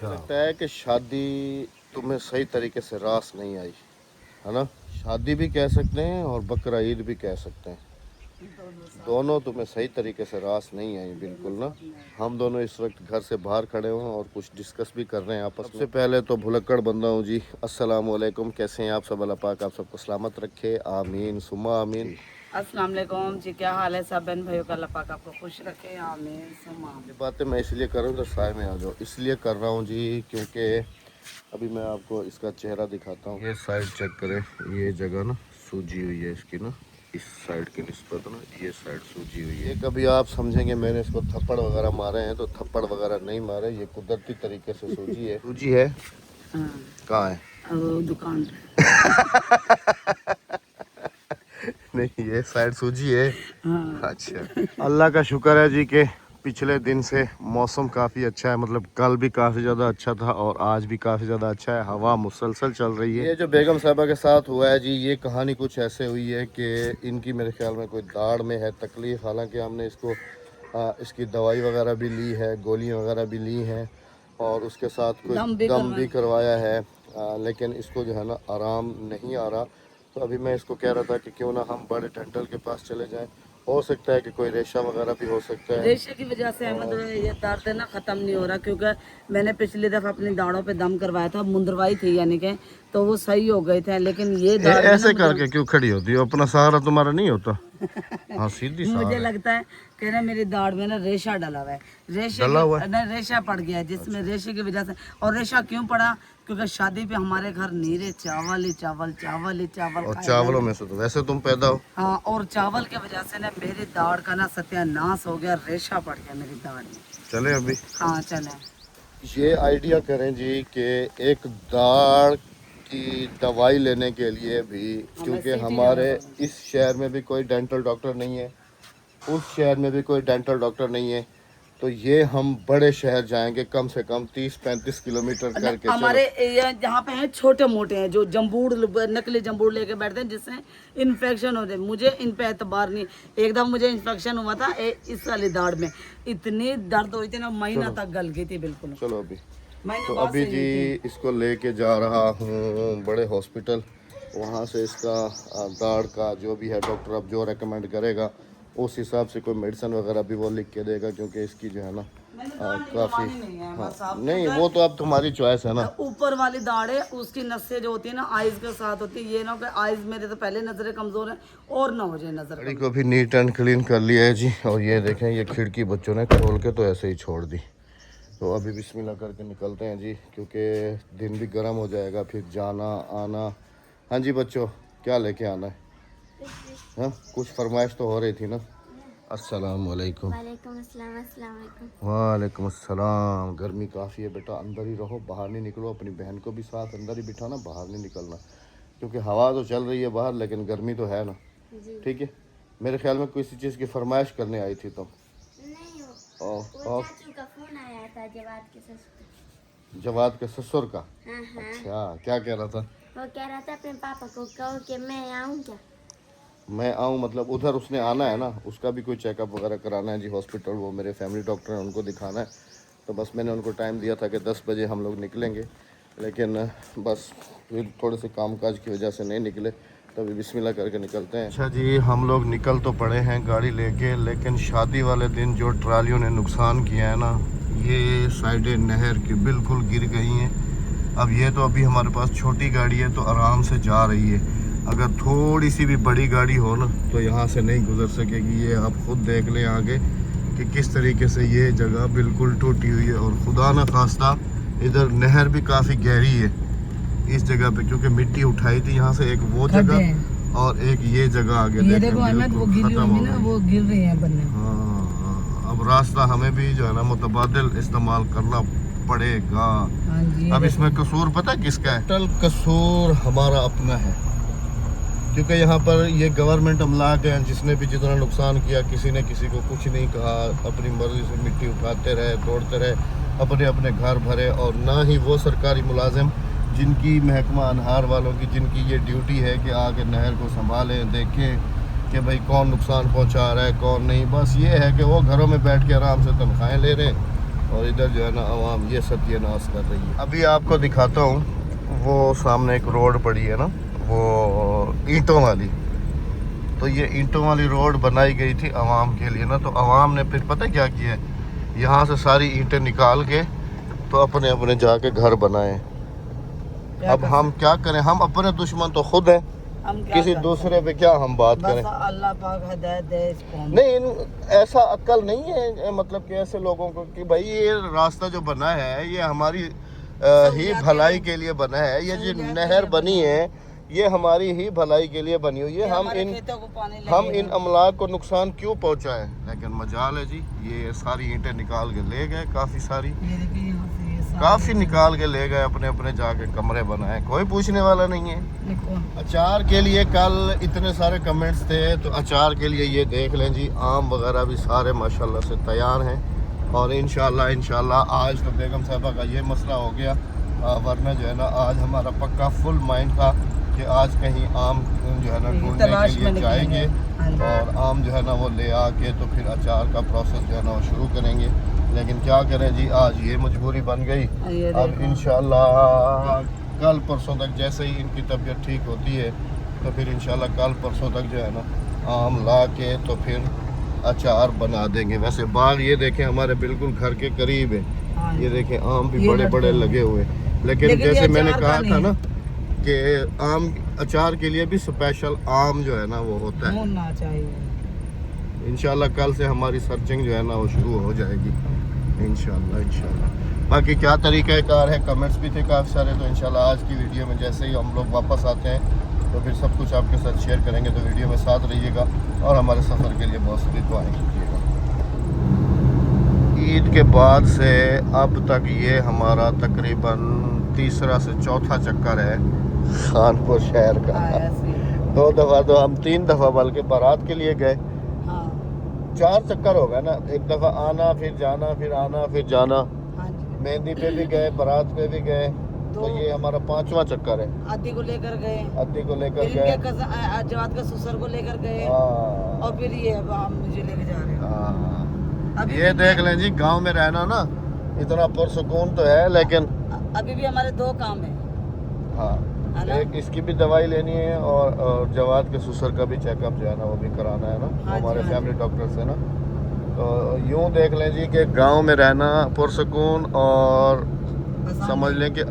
लगता है कि शादी तुम्हें सही तरीके से रास नहीं आई, है ना। शादी भी कह सकते हैं और बकरा ईद भी कह सकते हैं। दोनों तुम्हें सही तरीके से रास नहीं आई बिल्कुल ना। हम दोनों इस वक्त घर से बाहर खड़े हुए हैं और कुछ डिस्कस भी कर रहे हैं आपस में। सबसे पहले तो भुलक्कड़ बंदा हूँ जी, अस्सलाम वालेकुम। कैसे हैं आप सब? अल्लाह पाक आप सबको सलामत रखे, आमीन सुम्मा आमीन। अस्सलाम वालेकुम जी, क्या हाल है सब बहन भाइयों का? अल्लाह पाक आपको खुश रखे, आमीन सुम्मा आमीन। ये बातें मैं इसलिए कर रहा हूँ, तो साय में आ जाओ, इसलिए कर रहा हूँ जी क्योंकि अभी मैं आपको इसका चेहरा दिखाता हूँ। ये साइड चेक करें, ये जगह ना सूजी हुई है इसकी ना, इस साइड के निस्बत ना ये साइड सूजी हुई है। कभी आप समझेंगे मैंने इसको थप्पड़ वगैरह मारे हैं, तो थप्पड़ वगैरह नहीं मारे, ये कुदरती तरीके से सूजी है। सूजी है कहाँ है? दुकान नहीं, ये साइड सूजी है। हाँ। अच्छा, अल्लाह का शुक्र है जी के पिछले दिन से मौसम काफ़ी अच्छा है। मतलब कल भी काफ़ी ज़्यादा अच्छा था और आज भी काफ़ी ज़्यादा अच्छा है। हवा मुसलसल चल रही है। ये जो बेगम साहबा के साथ हुआ है जी, ये कहानी कुछ ऐसे हुई है कि इनकी मेरे ख्याल में कोई दाढ़ में है तकलीफ़। हालांकि हमने इसको इसकी दवाई वगैरह भी ली है, गोलियां वगैरह भी ली हैं और उसके साथ कोई दम भी करवाया है, लेकिन इसको जो है ना आराम नहीं आ रहा। तो अभी मैं इसको कह रहा था कि क्यों ना हम बड़े डेंटल के पास चले जाएं। हो सकता है कि कोई रेशा वगैरह भी हो सकता है। रेशे की वजह से अहमद ये दर्द है ना ख़त्म नहीं हो रहा, क्योंकि मैंने पिछली दफ़ा अपनी दाढ़ों पे दम करवाया था, मुंदरवाई थी यानी कि, तो वो सही हो गए थे। लेकिन ये दाढ़ ऐसे करके क्यों खड़ी होती हो? अपना सहारा तुम्हारा नहीं होता? हाँ, सीधी मुझे लगता है कि ना मेरी दाढ़ में ना रेशा डला हुआ है, रेशा पड़ गया है, जिसमें रेशे की वजह से। और रेशा क्यों पड़ा? क्योंकि शादी पे हमारे घर नीरे चावल ही चावल, चावल ही चावल। और चावलों में से तो वैसे तुम पैदा हो। हाँ, और चावल की वजह से ना मेरी दाढ़ का ना सत्यानाश हो गया, रेशा पड़ गया मेरी दाढ़ में। चले अभी? हाँ चले। ये आइडिया करें जी कि एक दाढ़ की दवाई लेने के लिए भी, क्योंकि हमारे इस शहर में भी कोई डेंटल डॉक्टर नहीं है, उस शहर में भी कोई डेंटल डॉक्टर नहीं है, तो ये हम बड़े शहर जाएंगे कम से कम 30-35 किलोमीटर करके। हमारे जहाँ पे हैं छोटे मोटे हैं जो जम्बूड़, नकली जम्बूड़ लेके बैठते हैं जिससे इन्फेक्शन हो जाए। मुझे इन पे एतबार नहीं। एकदम मुझे इन्फेक्शन हुआ था इस वाली दाढ़ में, इतनी दर्द हुई थी ना, महीना तक गल गई थी बिल्कुल। चलो अभी तो अभी जी इसको लेके जा रहा हूँ बड़े हॉस्पिटल। वहाँ से इसका दाढ़ का जो भी है डॉक्टर अब जो रेकमेंड करेगा उस हिसाब से कोई मेडिसिन वगैरह भी वो लिख के देगा, क्योंकि इसकी जो है ना काफ़ी। हाँ नहीं, वो तो अब तुम्हारी चॉइस है ना। ऊपर वाली दाढ़ है, उसकी नसें जो होती है ना आइज के साथ होती है। ये ना कि आइज मेरे तो पहले नजरें कमजोर है और ना हो जाए नजर। गाड़ी को भी नीट एंड क्लीन कर लिया है जी। और ये देखें, ये खिड़की बच्चों ने खोल के तो ऐसे ही छोड़ दी। तो अभी बिस्मिल्लाह करके निकलते हैं जी, क्योंकि दिन भी गर्म हो जाएगा फिर जाना आना। हाँ जी बच्चों, क्या लेके आना है? हाँ, कुछ फरमाइश तो हो रही थी ना। अस्सलाम वालेकुम। वालेकुम अस्सलाम। अस्सलाम वालेकुम। वालेकुम अस्सलाम। गर्मी काफ़ी है बेटा, अंदर ही रहो, बाहर नहीं निकलो। अपनी बहन को भी साथ अंदर ही बिठाना, बाहर नहीं निकलना, क्योंकि हवा तो चल रही है बाहर लेकिन गर्मी तो है ना। ठीक है, मेरे ख्याल में किसी चीज़ की फरमाइश करने आई थी तुम। नहीं, वो चाचू का फोन आया था, जवाद के ससुर का। हाँ हाँ। अच्छा, क्या कह रहा था? वो कह रहा था अपने पापा को कहो कि मैं आऊँ क्या। मैं आऊँ मतलब उधर उसने आना है ना, उसका भी कोई चेकअप वगैरह कराना है जी हॉस्पिटल। वो मेरे फैमिली डॉक्टर हैं, उनको दिखाना है। तो बस मैंने उनको टाइम दिया था कि 10 बजे हम लोग निकलेंगे, लेकिन बस फिर थोड़े से कामकाज की वजह से नहीं निकले। तो अभी बिस्मिल्लाह करके निकलते हैं। अच्छा जी, हम लोग निकल तो पड़े हैं गाड़ी लेके, लेकिन शादी वाले दिन जो ट्रालियों ने नुकसान किया है ना, ये साइडें नहर की बिल्कुल गिर गई हैं। अब ये तो अभी हमारे पास छोटी गाड़ी है तो आराम से जा रही है। अगर थोड़ी सी भी बड़ी गाड़ी हो ना तो यहाँ से नहीं गुजर सकेगी। ये आप खुद देख लें आगे कि किस तरीके से ये जगह बिल्कुल टूटी हुई है। और खुदा न खास्ता इधर नहर भी काफ़ी गहरी है इस जगह पे, क्योंकि मिट्टी उठाई थी यहाँ से, एक वो जगह और एक ये जगह आगे देखें वो गिर रही है बनने। हाँ, अब रास्ता हमें भी जो है ना मुतबादिल इस्तेमाल करना पड़ेगा। अब इसमें कसूर पता है किसका है? टल कसूर हमारा अपना है, क्योंकि यहाँ पर ये गवर्नमेंट अमला के हैं, जिसने भी जितना नुकसान किया किसी ने किसी को कुछ नहीं कहा। अपनी मर्जी से मिट्टी उठाते रहे, तोड़ते रहे, अपने अपने घर भरे। और ना ही वो सरकारी मुलाजिम जिनकी महकमा अनहार वालों की जिनकी ये ड्यूटी है कि आके नहर को संभालें, देखें कि भाई कौन नुकसान पहुँचा रहा है कौन नहीं। बस ये है कि वो घरों में बैठ के आराम से तनख्वाहें ले रहे हैं और इधर जो है ना आवाम ये सत्यानाश कर रही है। अभी आपको दिखाता हूँ, वो सामने एक रोड पड़ी है ना, वो ईंटों वाली। तो ये ईंटों वाली रोड बनाई गई थी आवाम के लिए ना, तो आवाम ने फिर पता क्या किया, यहाँ से सारी ईंटें निकाल के तो अपने अपने जाके घर बनाए। अब हम क्या करें, हम अपने दुश्मन तो खुद हैं, हम क्या किसी कर दूसरे पे क्या हम बात बस करें। अल्लाह पाक हिदायत दे इसको। नहीं, ऐसा अक्ल नहीं है मतलब कि ऐसे लोगों को कि भाई ये रास्ता जो बना है ये हमारी ही भलाई के लिए बना है, ये जो नहर बनी है ये हमारी ही भलाई के लिए बनी हुई है। हम इन अमलाक को नुकसान क्यों पहुंचाएं। लेकिन मजाल है जी, ये सारी ईंटें निकाल के ले गए, काफ़ी निकाल के ले गए, अपने अपने जाके कमरे बनाए, कोई पूछने वाला नहीं है। अचार के लिए कल इतने सारे कमेंट्स थे, तो अचार के लिए ये देख लें जी, आम वगैरह भी सारे माशाल्लाह से तैयार हैं। और इंशाल्लाह आज तो बेगम साहबा का ये मसला हो गया, वरना जो है ना आज हमारा पक्का फुल माइंड था कि आज कहीं आम जो है ना ढूंढने के लिए जाएंगे और आम जो है ना वो ले आके तो फिर अचार का प्रोसेस जो है ना वो शुरू करेंगे। लेकिन क्या करें जी, आज ये मजबूरी बन गई। अब इंशाल्लाह कल परसों तक जैसे ही इनकी तबीयत ठीक होती है तो फिर इंशाल्लाह कल परसों तक जो है ना आम ला के तो फिर अचार बना देंगे। वैसे बाग ये देखें हमारे बिल्कुल घर के करीब है, ये देखें आम भी बड़े बड़े लगे हुए। लेकिन जैसे मैंने कहा था ना कि आम अचार के लिए भी स्पेशल आम जो है ना वो होता है। इंशाल्लाह कल से हमारी सर्चिंग जो है ना वो शुरू हो जाएगी इंशाल्लाह। बाकी क्या तरीका कार है, कमेंट्स भी थे काफ़ी सारे, तो इंशाल्लाह आज की वीडियो में जैसे ही हम लोग वापस आते हैं तो फिर सब कुछ आपके साथ शेयर करेंगे। तो वीडियो में साथ रहिएगा और हमारे सफ़र के लिए बहुत सारी दुआएं कीजिएगा। ईद के बाद से अब तक ये हमारा तकरीबन तीसरा से चौथा चक्कर है खानपुर शहर का। 2 दफ़ा तो हम 3 दफ़ा बल्कि बारात के लिए गए, 4 चक्कर हो गए ना। एक दफ़ा आना फिर जाना, फिर आना फिर जाना। मेहंदी पे भी गए, बारात पे भी गए, तो ये हमारा 5वां चक्कर है। आदि को लेकर गए, जवाद का ससुर को लेकर गए और फिर ये मुझे लेके जा रहे हैं। ये देख लें जी, गांव में रहना ना इतना पुरसुकून तो है, लेकिन अभी भी हमारे 2 काम है। हाँ, एक इसकी भी दवाई लेनी है और जवाद के ससुर का भी चेकअप जो है ना वो भी कराना है ना, हमारे फैमिली डॉक्टर से ना। तो यूँ देख लें जी कि गांव में रहना पुरसुकून और समझ लें कि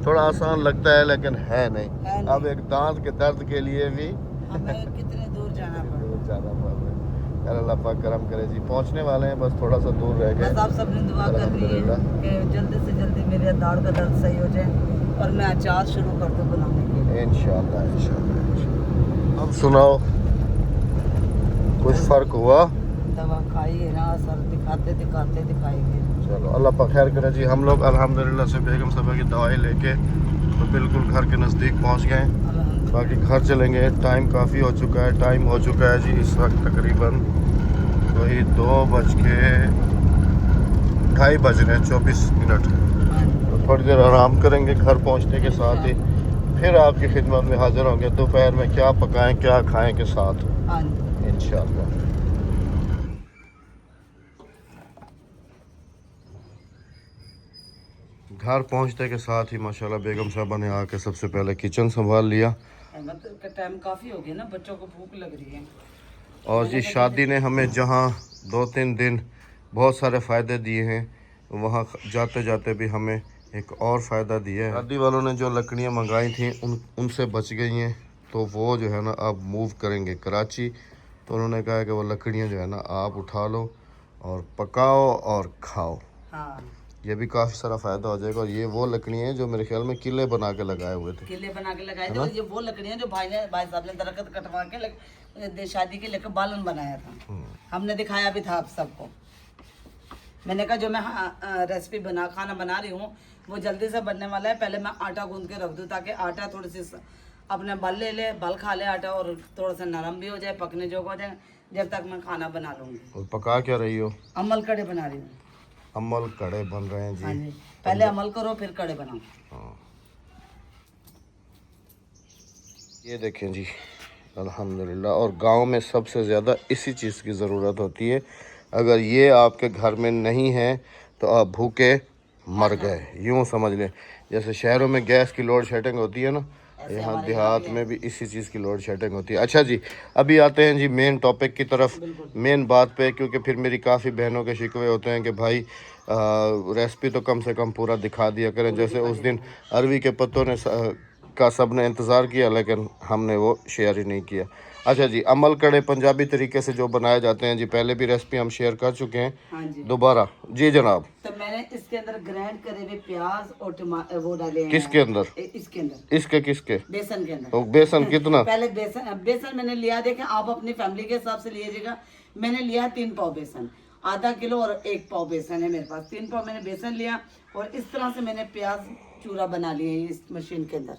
थोड़ा आसान लगता है, लेकिन है नहीं। अब एक दांत के दर्द के लिए भी हमें कितने दूर जाना पड़ रहा है। अल्लाह पाक करम करे जी, पहुंचने वाले हैं, बस थोड़ा सा दूर रह गए। आप सबने दुआ कर दी है कि जल्दी से जल्दी मेरे दाढ़ का दर्द सही हो जाए और मैं अचार शुरू कर दूँ बनाने के। इंशाल्लाह। अब सुनाओ, कुछ फ़र्क हुआ? दवा खाई है ना, सर दिखाते दिखाएंगे। चलो अल्लाह पाक खैर करे जी। हम लोग अल्हम्दुलिल्लाह से बेगम साहबा की दवाई लेके तो बिल्कुल घर के नज़दीक पहुंच गए। बाकी घर चलेंगे, टाइम काफ़ी हो चुका है, टाइम हो चुका है जी इस वक्त तकरीबन वही 2:02 बज रहे हैं, 24 मिनट। तो थोड़ी देर आराम करेंगे, घर पहुंचने के साथ ही फिर आपकी खिदमत में हाजिर होंगे। दोपहर में क्या पकाएं क्या खाएं के साथ इंशाल्लाह। घर पहुंचने के साथ ही माशाल्लाह बेगम साहबा ने आके सबसे पहले किचन संभाल लिया। टाइम काफ़ी हो गया ना, बच्चों को भूख लग रही है। और जी शादी ने हमें जहां 2-3 दिन बहुत सारे फ़ायदे दिए हैं, वहां जाते जाते भी हमें एक और फ़ायदा दिया है। शादी वालों ने जो लकड़ियां मंगाई थी उनसे बच गई हैं, तो वो जो है ना अब मूव करेंगे कराची। तो उन्होंने कहा कि वो लकड़ियां जो है ना आप उठा लो और पकाओ और खाओ। ये भी काफ़ी सारा फ़ायदा हो जाएगा। और ये वो लकड़ियाँ हैं जो मेरे ख्याल में किले बना के लगाए हुए थे, और ये वो लकड़ियाँ जो भाई साहब ने दरख्त कटवा के शादी के लेकर बालन बनाया था। हमने दिखाया भी था आप सबको। मैंने कहा जो मैं रेसिपी खाना बना रही हूँ वो जल्दी से बनने वाला है, पहले मैं आटा गूंद के रख दूँ ताकि आटा थोड़ी सी अपने बल खा ले आटा और थोड़ा सा नरम भी हो जाए, पकने जोगा हो जाए, जब तक मैं खाना बना लूँगी। और पका क्या रही हो? अमल कड़े बना रही हूँ। अमल कड़े बन रहे हैं जी। हाँ जी, पहले अमल करो फिर कड़े बनाओ। हाँ। ये देखें जी अल्हम्दुलिल्लाह। और गांव में सबसे ज़्यादा इसी चीज़ की ज़रूरत होती है। अगर ये आपके घर में नहीं है तो आप भूखे मर गए, यूँ समझ लें। जैसे शहरों में गैस की लोड शेडिंग होती है ना, यहाँ देहात में भी इसी चीज़ की लोड शेडिंग होती है। अच्छा जी, अभी आते हैं जी मेन टॉपिक की तरफ, मेन बात पे, क्योंकि फिर मेरी काफ़ी बहनों के शिकवे होते हैं कि भाई रेसिपी तो कम से कम पूरा दिखा दिया करें। जैसे उस दिन अरवी के पत्तों ने का सब ने इंतज़ार किया, लेकिन हमने वो शेयर ही नहीं किया। अच्छा जी, अमल कड़े पंजाबी तरीके से जो बनाए जाते हैं जी, पहले भी रेसिपी हम शेयर कर चुके हैं। हाँ जी। दोबारा जी जनाब। तो मैंने इसके अंदर ग्राइंड करे हुए प्याज और टमाटर वो डाले हैं। किसके अंदर? इसके अंदर। इसके किसके? बेसन के अंदर। तो बेसन कितना? पहले बेसन मैंने लिया, देखे आप अपनी फैमिली के हिसाब से लीजिएगा। मैंने लिया 3 पाव बेसन, आधा किलो और 1 पाव बेसन है मेरे पास। 3 पाव मैंने बेसन लिया और इस तरह से मैंने प्याज चूरा बना लिए इस मशीन के अंदर।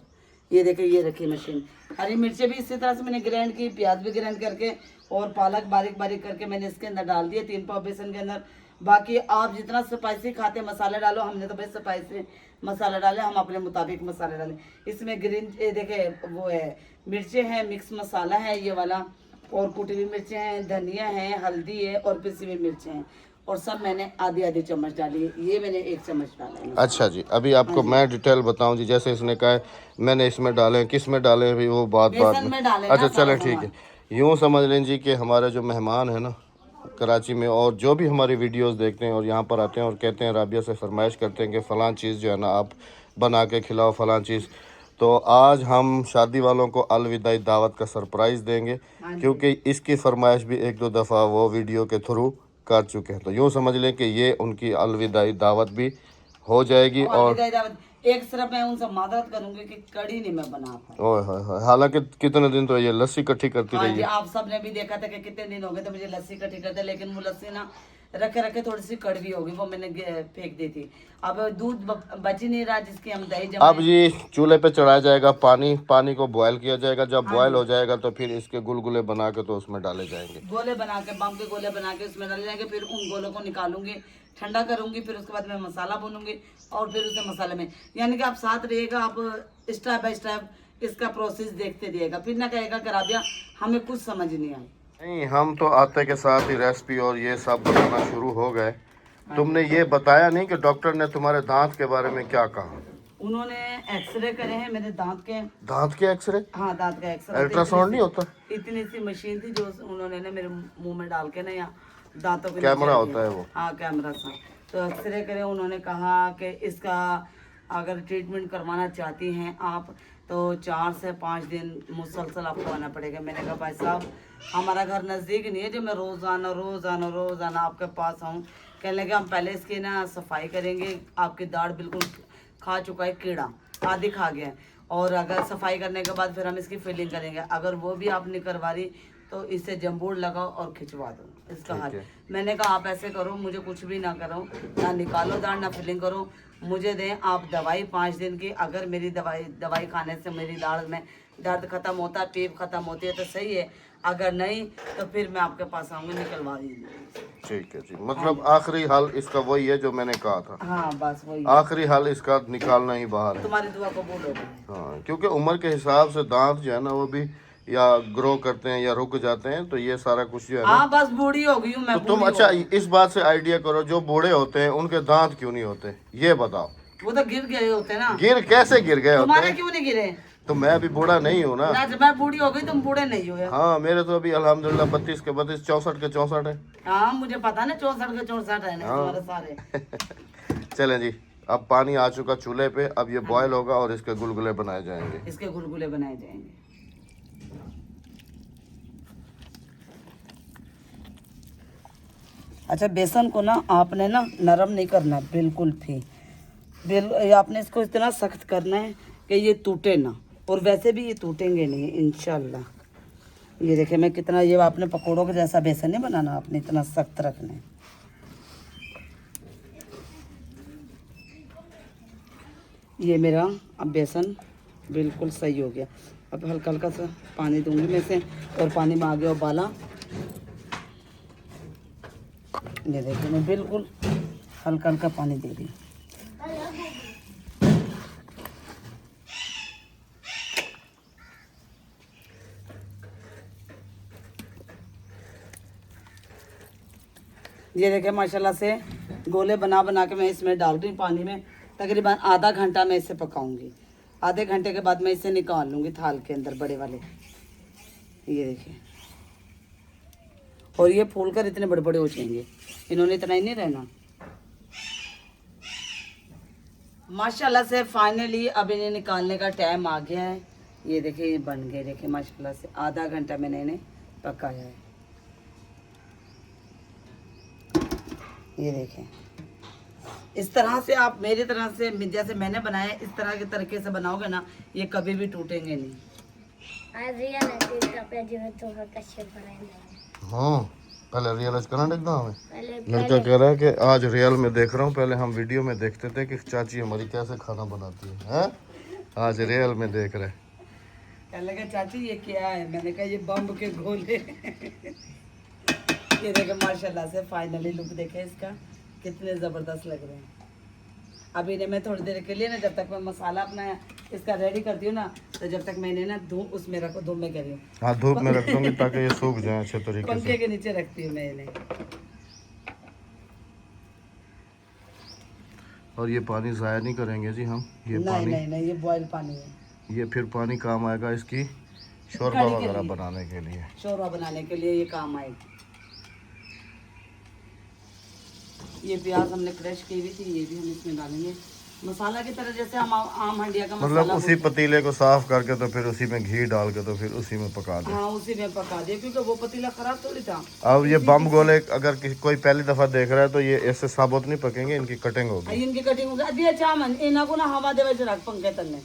ये देखिए, ये रखी मशीन। हरी मिर्चें भी इसी तरह से मैंने ग्राइंड की, प्याज भी ग्राइंड करके और पालक बारीक बारीक करके मैंने इसके अंदर डाल दिए 3 पाव बेसन के अंदर। बाकी आप जितना स्पाइसी खाते मसाले डालो, हमने तो भाई स्पाइसी मसाला डाले, हम अपने मुताबिक मसाले डालें। इसमें ग्रीन देखे वो है मिर्चें हैं, मिक्स मसाला है ये वाला, और कुटी हुई मिर्चें हैं, धनिया है, हल्दी है और पिसी हुई मिर्चें हैं, और सब मैंने आधी आधी चम्मच डाली है। ये मैंने 1 चम्मच डाला है। अच्छा जी, अभी आपको मैं डिटेल बताऊं जी। जैसे इसने कहा है मैंने इसमें डाले, किस में डाले भी वो बात में डाले अच्छा ना चलें, सारा ठीक है। यूँ समझ लें जी कि हमारे जो मेहमान हैं ना कराची में, और जो भी हमारी वीडियोस देखते हैं और यहाँ पर आते हैं और कहते हैं, राबिया से फरमाइश करते हैं कि फ़लाँ चीज़ जो है ना आप बना के खिलाओ, फ़लाँ चीज़, तो आज हम शादी वालों को अलविदाई दावत का सरप्राइज़ देंगे, क्योंकि इसकी फरमाइश भी 1-2 दफ़ा वो वीडियो के थ्रू कर चुके हैं। तो यूँ समझ लें कि ये उनकी अलविदाई दावत भी हो जाएगी। और एक सिर्फ मैं उनसे मदद करूंगी कि कड़ी नहीं मैं बना पाई। ओए होए होए, हालांकि कितने दिन तो ये लस्सी इकट्ठी करती हाँ रही जी, है। आप सबने भी देखा था कि कितने दिन हो गए तो मुझे लस्सी इकट्ठी करते, लेकिन वो लस्सी ना रखे रखे थोड़ी सी कड़वी होगी, वो मैंने फेंक दी थी। अब दूध बच ही नहीं रहा जिसकी हम दही जमा। अब ये चूल्हे पे चढ़ाया जाएगा पानी, पानी को बॉयल किया जाएगा। जब बॉयल हो जाएगा तो फिर इसके गुलगुले बना के तो उसमें डाले जाएंगे, गोले बना के, बम के गोले बना के उसमें डाले जाएंगे। फिर उन गोलों को निकालूंगी, ठंडा करूंगी, फिर उसके बाद मैं मसाला भूनूंगी और फिर उसे मसाले में, यानी कि आप साथ रहिएगा, आप स्टेप बाय स्टेप इसका प्रोसेस देखते रहिएगा, फिर ना कहेगा कि राबिया हमें कुछ समझ नहीं आई। नहीं, हम तो आते के साथ ही रेसिपी और ये सब बनाना शुरू हो गए। तुमने ये बताया नहीं कि डॉक्टर ने तुम्हारे दांत के बारे में क्या कहा? उन्होंने एक्सरे करे हैं मेरे दांत के। दांत के एक्सरे? हाँ, दांत का एक्सरे। अल्ट्रासाउंड नहीं होता? इतनी सी मशीन थी जो उन्होंने ना मेरे मुंह में डाल के ना यहाँ दांतों के कैमरा होता है वो? हाँ, कैमरा सा। तो एक्सरे करे, उन्होंने कहा कि इसका अगर ट्रीटमेंट करवाना चाहती हैं आप तो 4 से 5 दिन मुसलसल आपको आना पड़ेगा। मैंने कहा भाई साहब हमारा घर नज़दीक नहीं है जो मैं रोज़ाना रोज़ाना रोज़ाना आपके पास आऊँ। कहने लगे हम पहले इसकी ना सफाई करेंगे, आपकी दाढ़ बिल्कुल खा चुका है कीड़ा, आधी खा गया है, और अगर सफाई करने के बाद फिर हम इसकी फिलिंग करेंगे। अगर वो भी आप नहीं करवा रही तो इसे जम्बूर लगाओ और खिंचवा दो इसका हाल। मैंने कहा आप ऐसे करो, मुझे कुछ भी ना करो, ना निकालो दाढ़ ना फिलिंग करो, मुझे दें आप दवाई 5 दिन की। अगर मेरी दवाई खाने से मेरी दाढ़ में दर्द खत्म होता है, पीप खत्म होती है तो सही है, अगर नहीं तो फिर मैं आपके पास आऊँगी, निकलवा दीजिए। ठीक है जी, मतलब आखिरी हाल इसका वही है जो मैंने कहा था। हाँ बस वही, आखिरी हाल इसका निकालना ही बाहर है। तुम्हारी दुआ कबूल हो गई। हाँ, क्योंकि उम्र के हिसाब से दांत जो है ना वो भी या ग्रो करते हैं या रुक जाते हैं, तो ये सारा कुछ जो है ना। हाँ बस बूढ़ी हो गई हूँ मैं। तो तुम अच्छा इस बात से आइडिया करो, जो बूढ़े होते हैं उनके दांत क्यों नहीं होते, ये बताओ। वो तो गिर गए होते ना। गिर कैसे गिर गए होते तुम्हारे हैं? क्यों नहीं गिरे? तो मैं अभी बूढ़ा नहीं हूँ ना। जब मैं बूढ़ी हो गई तुम बूढ़े नहीं हो। हाँ, मेरे तो अभी अल्हम्दुलिल्लाह 32 के 32, 64 के 64 है। हाँ मुझे पता ना, 64 के 64 है ना तुम्हारे सारे। चलें जी, अब पानी आ चुका चूल्हे पे, अब ये बॉयल होगा और इसके गुलगुले बनाए जाएंगे। इसके गुलगुले बनाए जाएंगे। अच्छा, बेसन को ना आपने ना नरम नहीं करना बिल्कुल भी, आपने इसको इतना सख्त करना है कि ये टूटे ना, और वैसे भी ये टूटेंगे नहीं इंशाल्लाह। ये देखिए मैं कितना, ये आपने पकौड़ों के जैसा बेसन नहीं बनाना, आपने इतना सख्त रखना है। ये मेरा अब बेसन बिल्कुल सही हो गया। अब हल्का हल्का सा पानी दूंगी मैं से, और पानी में आ गया उबाला। ये देखिए मैं बिल्कुल हल्का हल्का पानी दे रही हूँ। ये देखे माशाल्लाह से गोले बना बना के मैं इसमें डाल रही हूँ पानी में। तकरीबन आधा घंटा मैं इसे पकाऊंगी। आधे घंटे के बाद मैं इसे निकाल लूँगी थाल के अंदर बड़े वाले। ये देखिए, और ये फूल कर इतने बड़े बड़े हो जाएंगे, इन्होंने इतना ही नहीं रहना। माशाल्लाह से फाइनली अब इन्हें निकालने का टाइम आ गया है। ये देखिए ये बन गए, देखिए माशाल्लाह से आधा घंटा मैंने इन्हें पकाया है। ये देखें, इस तरह से आप मेरी तरह से जैसे मैंने बनाया इस तरह के तरीके से बनाओगे ना, ये कभी भी टूटेंगे नहीं। हाँ, पहले रियलाइज करना देखना हमें। लड़का कह रहा है कि आज रियल में देख रहा हूँ, पहले हम वीडियो में देखते थे कि चाची हमारी कैसे खाना बनाती है, हैं? आज रियल में देख रहे हैं। कहने लगा चाची ये क्या है, मैंने कहा ये बम्ब के गोले। ये देखे माशाल्लाह से फाइनली लुक देखे इसका, कितने ज़बरदस्त लग रहे हैं। अभी इन्हें मैं थोड़ी देर के लिए ना, जब तक मैं मसाला अपना इसका रेडी करती हूँ ना, तो जब तक मैंने ना धूप उसमें रखो, धूप में करी हूँ। हाँ, धूप में रख दूंगी ताकि ये सूख जाए अच्छे तरीके से। पंखे के नीचे रखती हूँ मैं इन्हें। और ये पानी ज़ाया नहीं करेंगे जी हम, ये नहीं पानी नहीं नहीं, ये बॉयल पानी है। ये फिर पानी काम आएगा इसकी शोरबा कढ़ी के वगैरह लिए। बनाने के लिए। शोरबा बनाने के लिए ये काम आएगी। ये प्याज हमने क्रश की हुई थी, ये भी हम इसमें डालेंगे मसाला की तरह, जैसे हम आम हंडिया का मतलब मसाला उसी पतीले को साफ करके तो फिर उसी में घी डाल के तो फिर उसी में पका दे। हाँ उसी में पका दिया, क्योंकि वो पतीला खराब थोड़ी था। अब ये बम गोले अगर कोई पहली दफा देख रहा है तो ये ऐसे साबुत नहीं पकेंगे, इनकी कटिंग होगी। इनकी कटिंग होगी। अभी अच्छा मन इन्हों को ना हवा देवे से रख पंखे तलने।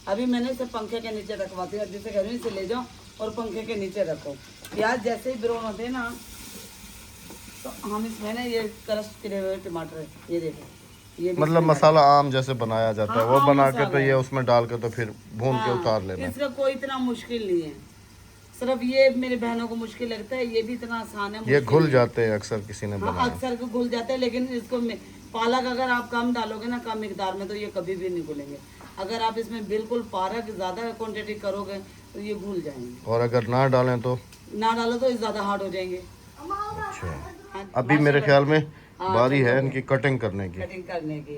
अभी मैंने इसे पंखे के नीचे रखवाती हूँ, जिसे कह रही हूँ इसे ले जाओ और पंखे के नीचे रखो। प्याज जैसे ही ब्राउन होते हैं ना, तो हम इसमें ना ये क्रश किए हुए टमाटर, ये देखो, ये भी मतलब मसाला आम जैसे बनाया जाता है, हाँ, वो आम बना के मसाला तो ये है। उसमें डाल के तो फिर भून के उतार लेना है। इसका कोई इतना मुश्किल नहीं है, सिर्फ ये मेरी बहनों को मुश्किल लगता है, ये भी इतना आसान है। ये घुल जाते हैं अक्सर किसी ने हाँ, बनाया। अक्सर को घुल जाते हैं, लेकिन इसको पालक अगर आप कम डालोगे ना, कम मिकदार में, तो ये कभी भी नहीं घुलेंगे। अगर आप इसमें बिल्कुल पालक ज़्यादा क्वांटिटी करोगे तो ये घुल जाएंगे, और अगर ना डालें तो ना डालो तो ये ज़्यादा हार्ड हो जाएंगे। अच्छा, हाँ, अभी मेरे ख्याल में हाँ, बारी है इनकी कटिंग करने की। कटिंग करने की।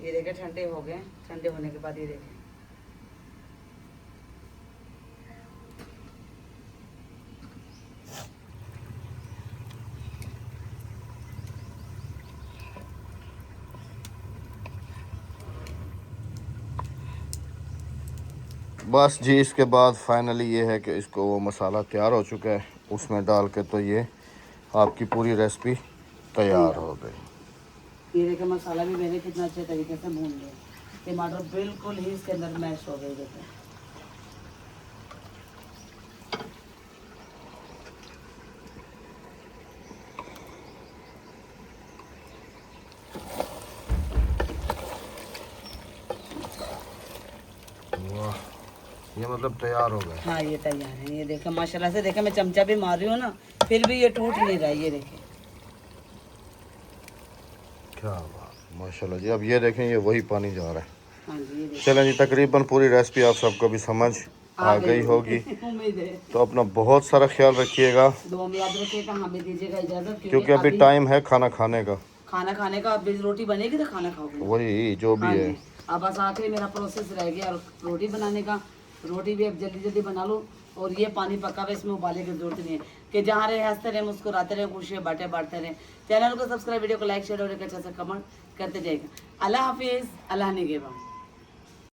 ये देखे ठंडे हो गए, ठंडे होने के बाद ये देखें, बस जी, इसके बाद फाइनली ये है कि इसको वो मसाला तैयार हो चुका है, उसमें डाल के तो ये आपकी पूरी रेसिपी तैयार हो गई। ये देखे मसाला भी मैंने कितना अच्छे तरीके से भून लिया, टमाटर बिल्कुल ही इसके अंदर मैश हो गए। देखे वाह, ये मतलब तैयार हो गए। हाँ ये तैयार है। ये देखे माशाल्लाह से, देखे मैं चमचा भी मार रही हूँ ना, फिर भी ये टूट नहीं रहा है। ये देखे क्या बात, माशाल्लाह जी। अब ये देखें, ये वही पानी जा रहा है। हाँ जी, ये देखे चलें जी, तकरीबन पूरी रेसिपी आप सबको भी समझ आ गई होगी। उम्मीद है। तो अपना बहुत सारा ख्याल रखिएगा, दुआ में याद रखिएगा, हमें दीजिएगा इजाज़त, क्योंकि अभी टाइम है खाना खाने का। खाना खाने का। अभी रोटी बनेगी तो खाना खाओगे। वही जो भी हाँ है। जी, अब बस आखिरी मेरा प्रोसेस रह गया रोटी बनाने का। रोटी भी अब जल्दी जल्दी बना लो। और ये पानी पका हुआ, इसमें उबाले की जरूरत नहीं है कि जहाँ रहे हंसते रहे, मुस्कुराते रहे, खुशियाँ बांटे बांटते रहे। चैनल को सब्सक्राइब, वीडियो को लाइक शेयर और एक अच्छा सा कमेंट करते जाएगा। अल्लाह हाफिज़, अल्लाह निगहबान।